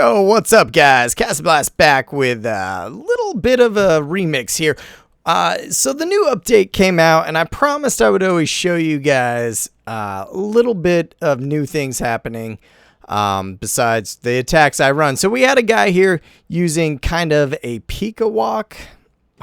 Yo, what's up, guys? Blast back with a little bit of a remix here. So the new update came out, and I promised I would always show you guys a little bit of new things happening besides the attacks I run. So we had a guy here using kind of a Pekka walk,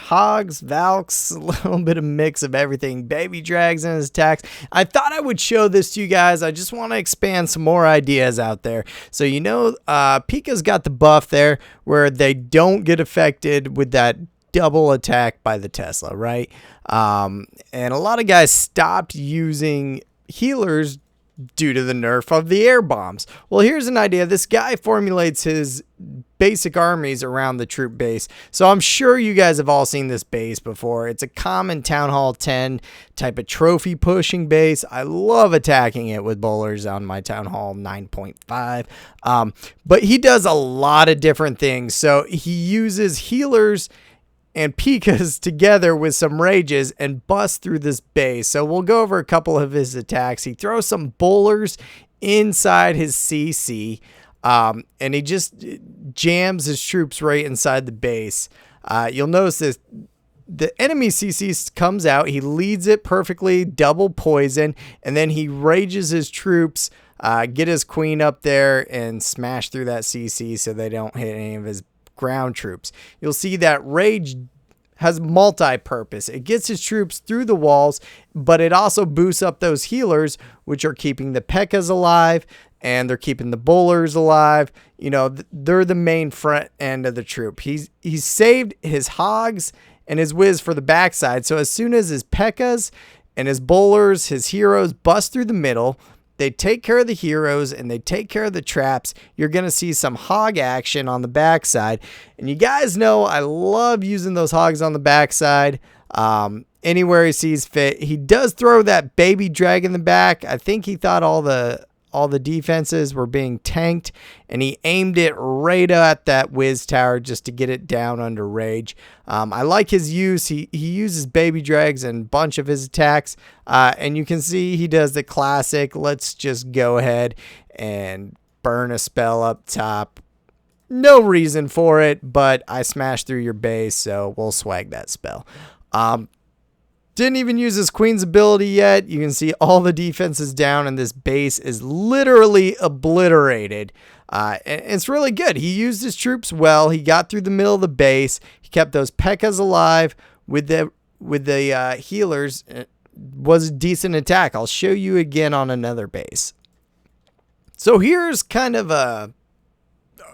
Hogs, Valks, a little bit of mix of everything, baby drags in his attacks. I thought I would show this to you guys. I just want to expand some more ideas out there. So you know, Pekka's got the buff there where they don't get affected with that double attack by the Tesla, right? And a lot of guys stopped using healers due to the nerf of the air bombs. Well, here's an idea. This guy formulates his basic armies around the troop base. So I'm sure you guys have all seen this base before. It's a common Town Hall 10 type of trophy pushing base. I love attacking it with bowlers on my Town Hall 9.5. But he does a lot of different things. So he uses healers and Pekkas together with some rages and bust through this base. So we'll go over a couple of his attacks. He throws some bowlers inside his CC, and he just jams his troops right inside the base. You'll notice this. The enemy CC comes out. He leads it perfectly, double poison, and then he rages his troops, get his queen up there, and smash through that CC so they don't hit any of his ground troops. You'll see that rage has multi-purpose. It gets his troops through the walls, but it also boosts up those healers, which are keeping the Pekkas alive, and they're keeping the bowlers alive. You know, they're the main front end of the troop. He's saved his Hogs and his Wiz for the backside, so as soon as his Pekkas and his bowlers, his heroes bust through the middle, they take care of the heroes and they take care of the traps. You're going to see some hog action on the backside. And you guys know I love using those hogs on the backside anywhere he sees fit. He does throw that baby drag in the back. I think he thought all the defenses were being tanked, and he aimed it right at that Wiz tower just to get it down under rage. I like his use. He uses baby drags in a bunch of his attacks, and you can see he does the classic, let's just go ahead and burn a spell up top. No reason for it, but I smashed through your base, so we'll swag that spell. Didn't even use his queen's ability yet. You can see all the defenses down, and this base is literally obliterated. And it's really good. He used his troops well. He got through the middle of the base. He kept those Pekkas alive with the healers. It was a decent attack. I'll show you again on another base. So here's kind of a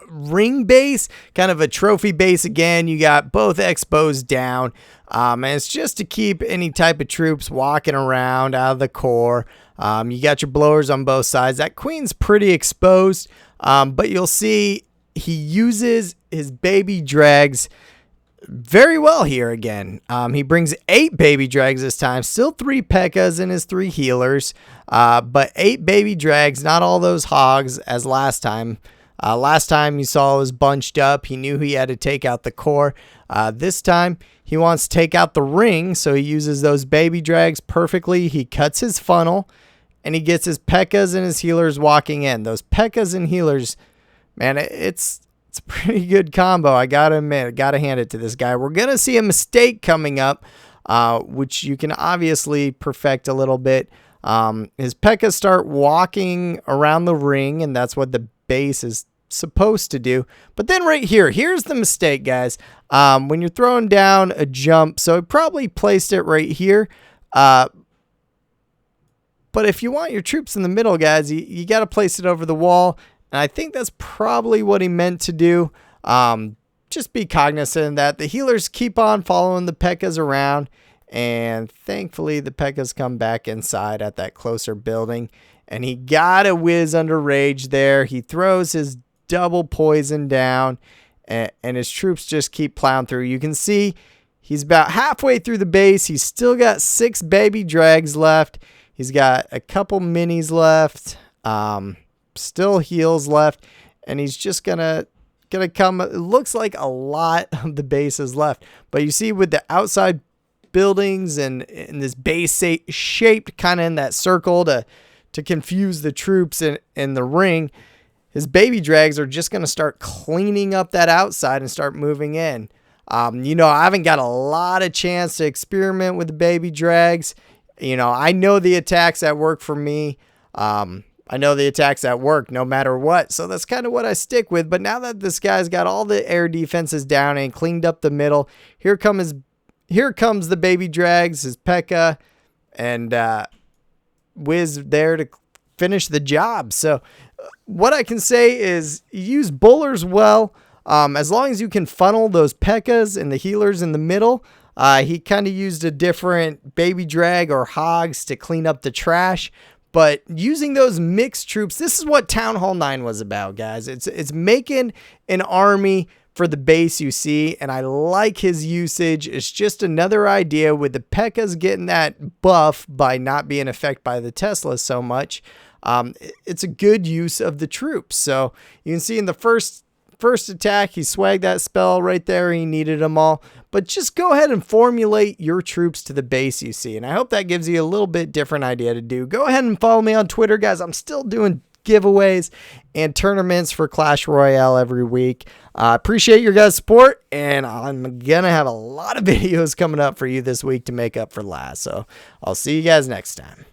ring base, kind of a trophy base again. You got both expos down, and it's just to keep any type of troops walking around out of the core. You got your blowers on both sides. That queen's pretty exposed, but you'll see he uses his baby drags very well here again. He brings 8 baby drags this time, still 3 Pekkas and his 3 healers, but 8 baby drags, not all those hogs as last time. Last time you saw it was bunched up. He knew he had to take out the core. This time he wants to take out the ring, so he uses those baby drags perfectly. He cuts his funnel, and he gets his Pekkas and his healers walking in. Those Pekkas and healers, man, it's a pretty good combo. I gotta admit, I gotta hand it to this guy. We're gonna see a mistake coming up, which you can obviously perfect a little bit. His Pekkas start walking around the ring, and that's what the base is supposed to do. But then right here's the mistake, guys. When you're throwing down a jump, so it probably placed it right here, but if you want your troops in the middle, guys, you got to place it over the wall, and I think that's probably what he meant to do. Just be cognizant that the healers keep on following the Pekkas around, and thankfully the Pekkas come back inside at that closer building. And he got a Wiz under rage there. He throws his double poison down, and his troops just keep plowing through. You can see he's about halfway through the base. He's still got 6 baby drags left. He's got a couple minis left, still heals left, and he's just gonna come. It looks like a lot of the base is left, but you see with the outside buildings and this base shaped kind of in that circle to confuse the troops in the ring, his baby drags are just going to start cleaning up that outside and start moving in. You know, I haven't got a lot of chance to experiment with the baby drags. You know, I know the attacks that work for me. I know the attacks that work no matter what. So that's kind of what I stick with. But now that this guy's got all the air defenses down and cleaned up the middle, here comes the baby drags, his Pekka, and Wiz there to finish the job. So what I can say is use bowlers well. As long as you can funnel those Pekkas and the healers in the middle. He kind of used a different baby drag or Hogs to clean up the trash. But using those mixed troops, this is what Town Hall 9 was about, guys. It's making an army for the base you see, and I like his usage. It's just another idea with the Pekkas getting that buff by not being affected by the Tesla so much. It's a good use of the troops. So you can see in the first attack, he swagged that spell right there. He needed them all. But just go ahead and formulate your troops to the base you see. And I hope that gives you a little bit different idea to do. Go ahead and follow me on Twitter, guys. I'm still doing giveaways and tournaments for Clash Royale every week. Appreciate your guys' support. And I'm going to have a lot of videos coming up for you this week to make up for last. So I'll see you guys next time.